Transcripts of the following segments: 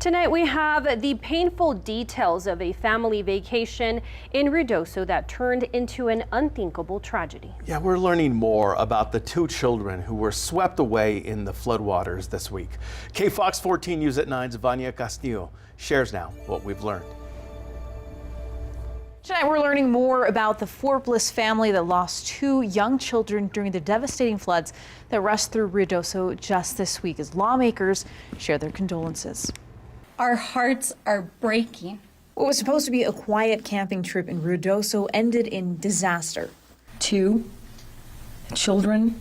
Tonight we have the painful details of a family vacation in Ruidoso that turned into an unthinkable tragedy. Yeah, we're learning more about the two children who were swept away in the floodwaters this week. KFOX 14 News at 9's Vania Castillo shares now what we've learned. Tonight we're learning more about the Forbes family that lost two young children during the devastating floods that rushed through Ruidoso just this week as lawmakers share their condolences. Our hearts are breaking. What was supposed to be a quiet camping trip in Ruidoso ended in disaster. Two children,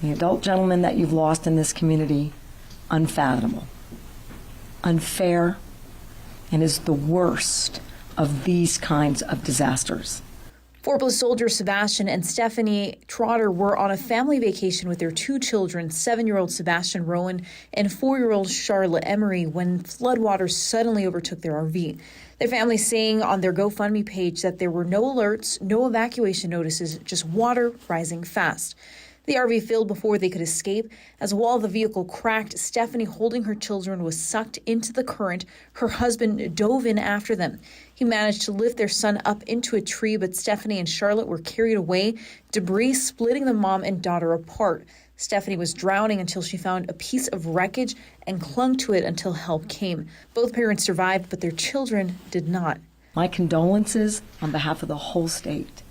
the adult gentleman that you've lost in this community, unfathomable, unfair, and is the worst of these kinds of disasters. Forbes soldier Sebastian and Stephanie Trotter were on a family vacation with their two children, 7-year-old Sebastian Rowan and 4-year-old Charlotte Emery, when floodwaters suddenly overtook their RV. Their family saying on their GoFundMe page that there were no alerts, no evacuation notices, just water rising fast. The RV filled before they could escape. As a wall of the vehicle cracked, Stephanie, holding her children, was sucked into the current. Her husband dove in after them. He managed to lift their son up into a tree, but Stephanie and Charlotte were carried away, debris splitting the mom and daughter apart. Stephanie was drowning until she found a piece of wreckage and clung to it until help came. Both parents survived, but their children did not. My condolences on behalf of the whole state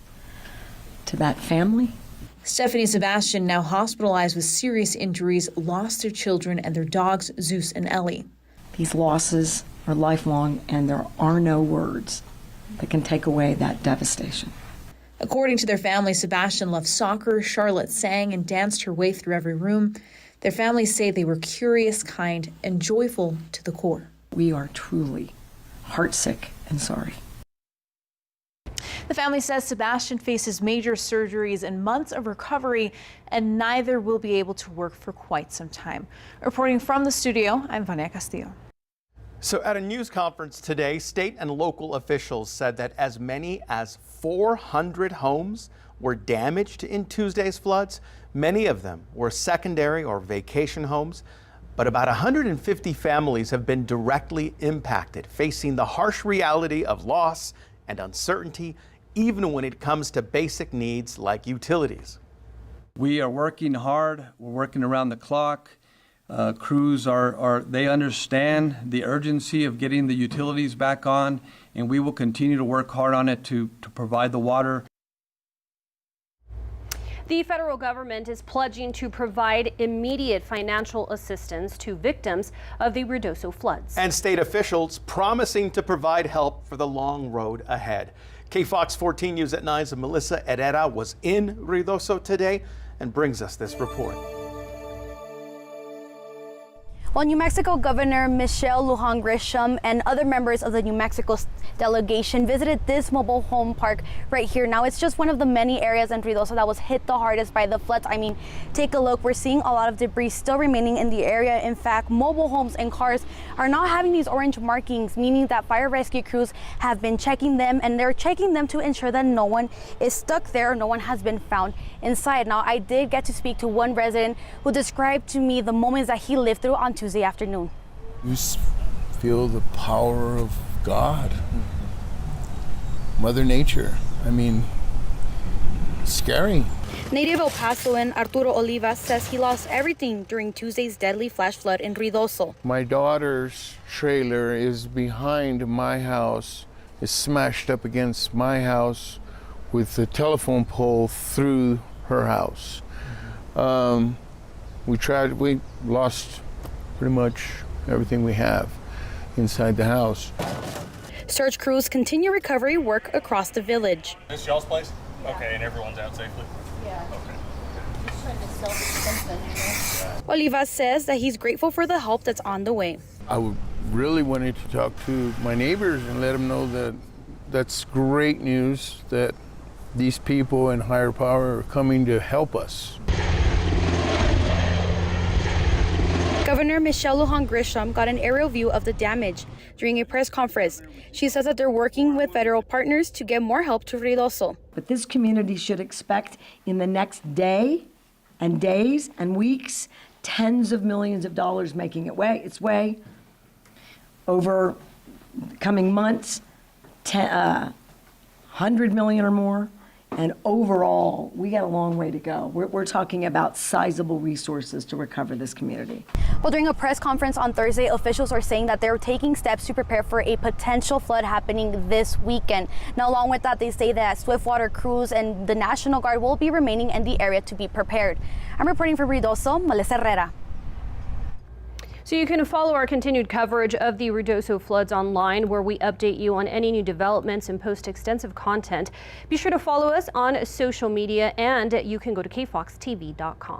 to that family. Stephanie and Sebastian, now hospitalized with serious injuries, lost their children and their dogs, Zeus and Ellie. These losses are lifelong, and there are no words that can take away that devastation. According to their family, Sebastian loved soccer, Charlotte sang and danced her way through every room. Their families say they were curious, kind, and joyful to the core. We are truly heartsick and sorry. The family says Sebastian faces major surgeries and months of recovery, and neither will be able to work for quite some time. Reporting from the studio, I'm Vania Castillo. So at a news conference today, state and local officials said that as many as 400 homes were damaged in Tuesday's floods. Many of them were secondary or vacation homes, but about 150 families have been directly impacted, facing the harsh reality of loss and uncertainty, even when it comes to basic needs like utilities. We are working hard. We're working around the clock. Crews they understand the urgency of getting the utilities back on, and we will continue to work hard on it to provide the water. The federal government is pledging to provide immediate financial assistance to victims of the Ruidoso floods. And state officials promising to provide help for the long road ahead. KFOX 14 News at 9's Melissa Herrera was in Ruidoso today and brings us this report. Well, New Mexico Governor Michelle Lujan Grisham and other members of the New Mexico delegation visited this mobile home park right here. Now, it's just one of the many areas in Ruidoso that was hit the hardest by the floods. I mean, take a look. We're seeing a lot of debris still remaining in the area. In fact, mobile homes and cars are not having these orange markings, meaning that fire rescue crews have been checking them, and they're checking them to ensure that no one is stuck there, no one has been found inside. Now, I did get to speak to one resident who described to me the moments that he lived through on Tuesday afternoon. You just feel the power of God, Mother Nature. I mean, scary. Native El Pasoan Arturo Olivas says he lost everything during Tuesday's deadly flash flood in Ruidoso. My daughter's trailer is behind my house, is smashed up against my house with the telephone pole through her house. We lost pretty much everything we have inside the house. Search crews continue recovery work across the village. This is y'all's place? Yeah. Okay, and everyone's out safely? Yeah. Okay. Just trying to self-defense, Olivas says that he's grateful for the help that's on the way. I would really wanted to talk to my neighbors and let them know that that's great news that these people in higher power are coming to help us. Governor Michelle Lujan Grisham got an aerial view of the damage during a press conference. She says that they're working with federal partners to get more help to Ruidoso. But this community should expect in the next day and days and weeks, tens of millions of dollars making its way over coming months, 100 million or more. And overall, we got a long way to go. We're talking about sizable resources to recover this community. Well, during a press conference on Thursday, officials are saying that they're taking steps to prepare for a potential flood happening this weekend. Now, along with that, they say that swiftwater crews and the National Guard will be remaining in the area to be prepared. I'm reporting for Ruidoso, Melissa Herrera. So you can follow our continued coverage of the Ruidoso floods online, where we update you on any new developments and post extensive content. Be sure to follow us on social media, and you can go to kfoxtv.com.